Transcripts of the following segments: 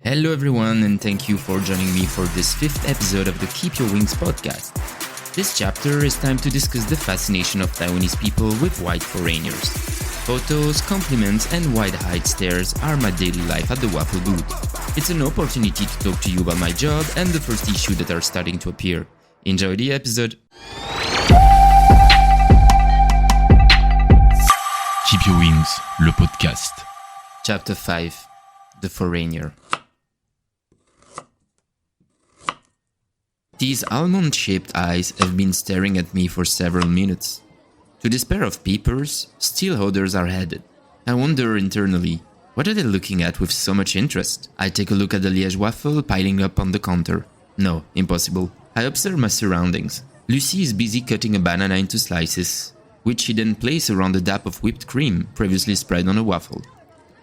Hello everyone, and thank you for joining me for this 5th episode of the Keep Your Wings podcast. This chapter is time to discuss the fascination of Taiwanese people with white foreigners. Photos, compliments, and wide-eyed stares are my daily life at the waffle booth. It's an opportunity to talk to you about my job and the first issues that are starting to appear. Enjoy the episode. Keep Your Wings, le podcast. Chapter 5. The Foreigner. These almond-shaped eyes have been staring at me for several minutes. To despair of peepers, still others are headed. I wonder internally, what are they looking at with so much interest? I take a look at the Liège waffle piling up on the counter. No, impossible. I observe my surroundings. Lucie is busy cutting a banana into slices, which she then places around a dab of whipped cream previously spread on a waffle.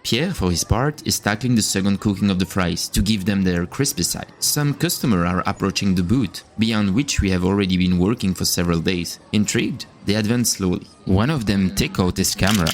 Pierre, for his part, is tackling the second cooking of the fries to give them their crispy side. Some customers are approaching the booth, beyond which we have already been working for several days. Intrigued, they advance slowly. One of them takes out his camera.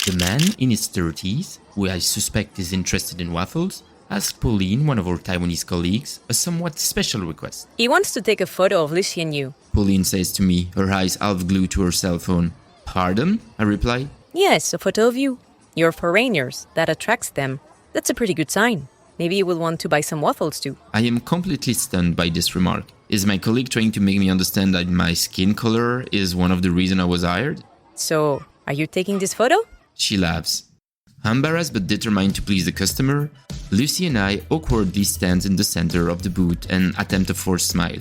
The man in his 30s, who I suspect is interested in waffles, asks Pauline, one of our Taiwanese colleagues, a somewhat special request. He wants to take a photo of Lucy and you. Pauline says to me, her eyes half glued to her cell phone. Pardon? I reply. Yes, a photo of you. You're foreigners. That attracts them. That's a pretty good sign. Maybe you will want to buy some waffles too. I am completely stunned by this remark. Is my colleague trying to make me understand that my skin color is one of the reasons I was hired? So, are you taking this photo? She laughs. Embarrassed but determined to please the customer, Lucy and I awkwardly stand in the center of the booth and attempt a forced smile.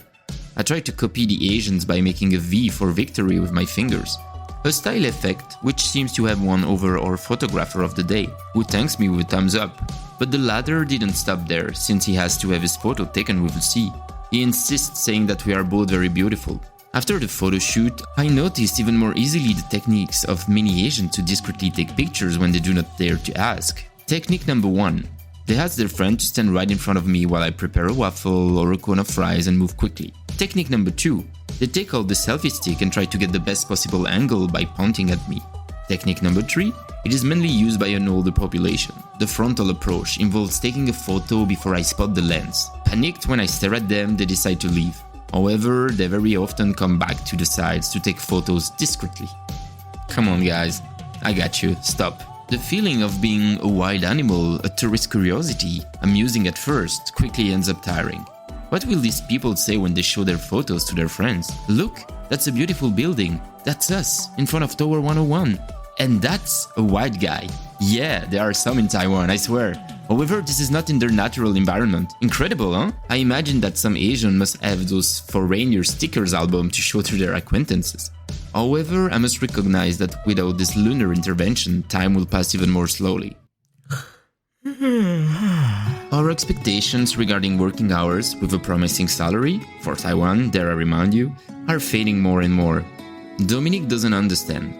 I try to copy the Asians by making a V for victory with my fingers. A style effect which seems to have won over our photographer of the day, who thanks me with a thumbs up. But the latter didn't stop there, since he has to have his photo taken with Lucy. He insists, saying that we are both very beautiful. After the photo shoot, I noticed even more easily the techniques of many Asians to discreetly take pictures when they do not dare to ask. Technique number 1. They ask their friend to stand right in front of me while I prepare a waffle or a cone of fries and move quickly. Technique number 2. They take out the selfie stick and try to get the best possible angle by pointing at me. Technique number 3. It is mainly used by an older population. The frontal approach involves taking a photo before I spot the lens. Panicked when I stare at them, they decide to leave. However, they very often come back to the sides to take photos discreetly. Come on guys, I got you, stop. The feeling of being a wild animal, a tourist curiosity, amusing at first, quickly ends up tiring. What will these people say when they show their photos to their friends? Look, that's a beautiful building. That's us, in front of Tower 101. And that's a white guy. Yeah, there are some in Taiwan, I swear. However, this is not in their natural environment. Incredible, huh? I imagine that some Asian must have those foreigner stickers album to show to their acquaintances. However, I must recognize that without this lunar intervention, time will pass even more slowly. Our expectations regarding working hours with a promising salary, for Taiwan, dare I remind you, are fading more and more. Dominique doesn't understand.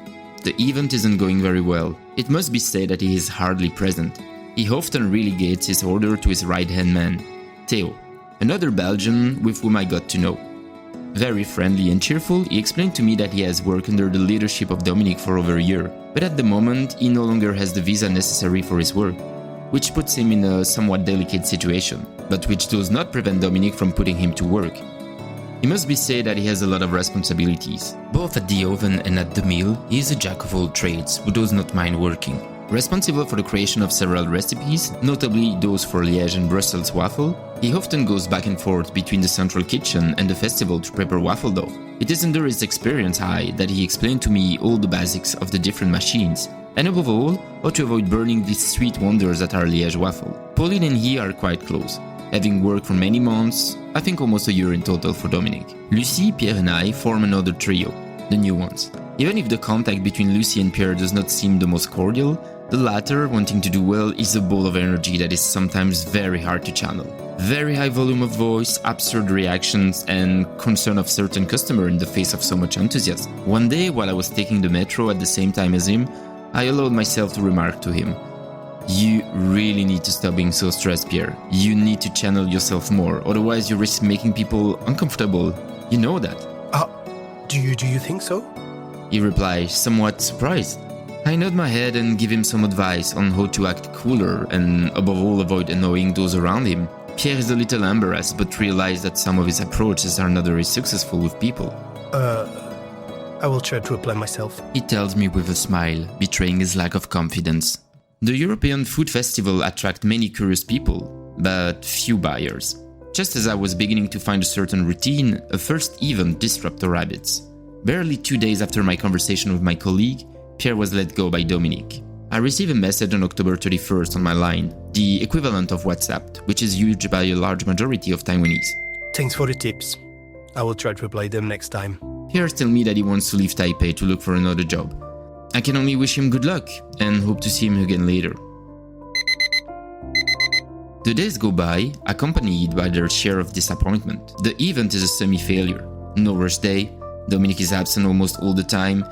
The event isn't going very well. It must be said that he is hardly present. He often relegates his order to his right-hand man, Theo, another Belgian with whom I got to know. Very friendly and cheerful, he explained to me that he has worked under the leadership of Dominique for over a year, but at the moment he no longer has the visa necessary for his work, which puts him in a somewhat delicate situation, but which does not prevent Dominique from putting him to work. It must be said that he has a lot of responsibilities. Both at the oven and at the mill, he is a jack of all trades who does not mind working. Responsible for the creation of several recipes, notably those for Liège and Brussels waffle, he often goes back and forth between the central kitchen and the festival to prepare waffle dough. It is under his experience high that he explained to me all the basics of the different machines, and above all, how to avoid burning these sweet wonders that are Liège waffle. Pauline and he are quite close, having worked for many months, I think almost a year in total for Dominique. Lucie, Pierre and I form another trio, the new ones. Even if the contact between Lucie and Pierre does not seem the most cordial, the latter, wanting to do well, is a ball of energy that is sometimes very hard to channel. Very high volume of voice, absurd reactions, and concern of certain customer in the face of so much enthusiasm. One day, while I was taking the metro at the same time as him, I allowed myself to remark to him, "You really need to stop being so stressed, Pierre. You need to channel yourself more, otherwise you risk making people uncomfortable. You know that." Do you think so? He replied, somewhat surprised. I nod my head and give him some advice on how to act cooler and above all avoid annoying those around him. Pierre is a little embarrassed but realizes that some of his approaches are not very successful with people. I will try to apply myself. He tells me with a smile, betraying his lack of confidence. The European Food Festival attracts many curious people, but few buyers. Just as I was beginning to find a certain routine, a first event disrupted our habits. Barely 2 days after my conversation with my colleague, Pierre was let go by Dominique. I received a message on October 31st on my line, the equivalent of WhatsApp, which is used by a large majority of Taiwanese. Thanks for the tips. I will try to apply them next time. Pierre tells me that he wants to leave Taipei to look for another job. I can only wish him good luck and hope to see him again later. The days go by, accompanied by their share of disappointment. The event is a semi-failure. No rush day, Dominique is absent almost all the time.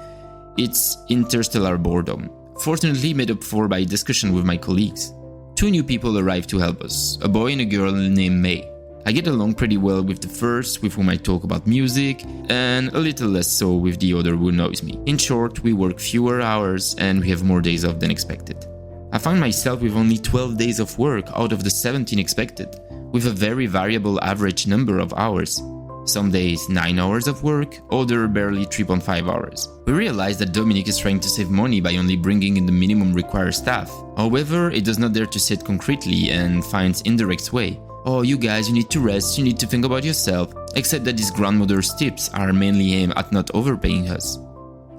It's interstellar boredom, fortunately made up for by discussion with my colleagues. 2 new people arrive to help us, a boy and a girl named May. I get along pretty well with the first, with whom I talk about music, and a little less so with the other who annoys me. In short, we work fewer hours and we have more days off than expected. I find myself with only 12 days of work out of the 17 expected, with a very variable average number of hours. Some days 9 hours of work, other barely 3.5 hours. We realize that Dominique is trying to save money by only bringing in the minimum required staff. However, it does not dare to say it concretely and finds indirect way. Oh, you guys, you need to rest, you need to think about yourself. Except that his grandmother's tips are mainly aimed at not overpaying us.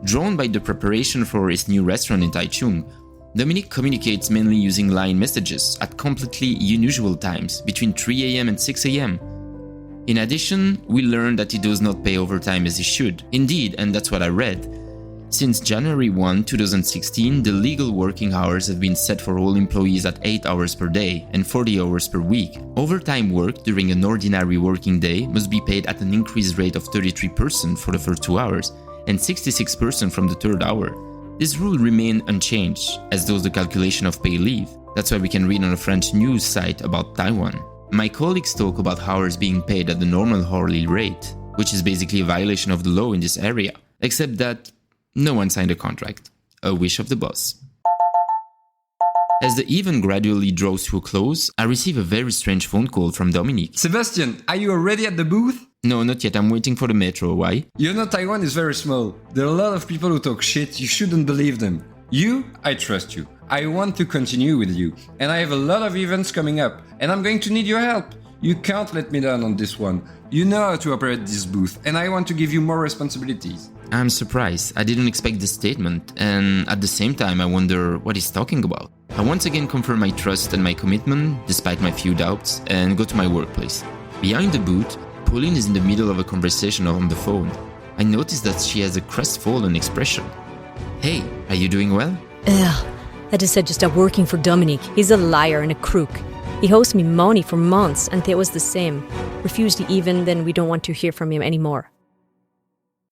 Drawn by the preparation for his new restaurant in Taichung, Dominique communicates mainly using line messages at completely unusual times, between 3 am and 6 am. In addition, we learned that he does not pay overtime as he should. Indeed, and that's what I read. Since January 1, 2016, the legal working hours have been set for all employees at 8 hours per day and 40 hours per week. Overtime work during an ordinary working day must be paid at an increased rate of 33% for the first 2 hours and 66% from the third hour. This rule remained unchanged, as does the calculation of paid leave. That's why we can read on a French news site about Taiwan. My colleagues talk about hours being paid at the normal hourly rate, which is basically a violation of the law in this area, except that no one signed a contract. A wish of the boss. As the event gradually draws to a close, I receive a very strange phone call from Dominique. Sebastian, are you already at the booth? No, not yet. I'm waiting for the metro. Why? You know Taiwan is very small. There are a lot of people who talk shit. You shouldn't believe them. You, I trust you. I want to continue with you. And I have a lot of events coming up. And I'm going to need your help. You can't let me down on this one. You know how to operate this booth. And I want to give you more responsibilities. I'm surprised. I didn't expect this statement. And at the same time, I wonder what he's talking about. I once again confirm my trust and my commitment, despite my few doubts, and go to my workplace. Behind the booth, Pauline is in the middle of a conversation on the phone. I notice that she has a crestfallen expression. Hey, are you doing well? Ugh, that is just working for Dominique. He's a liar and a crook. He owes me money for months, and it was the same. Refused the even, then we don't want to hear from him anymore.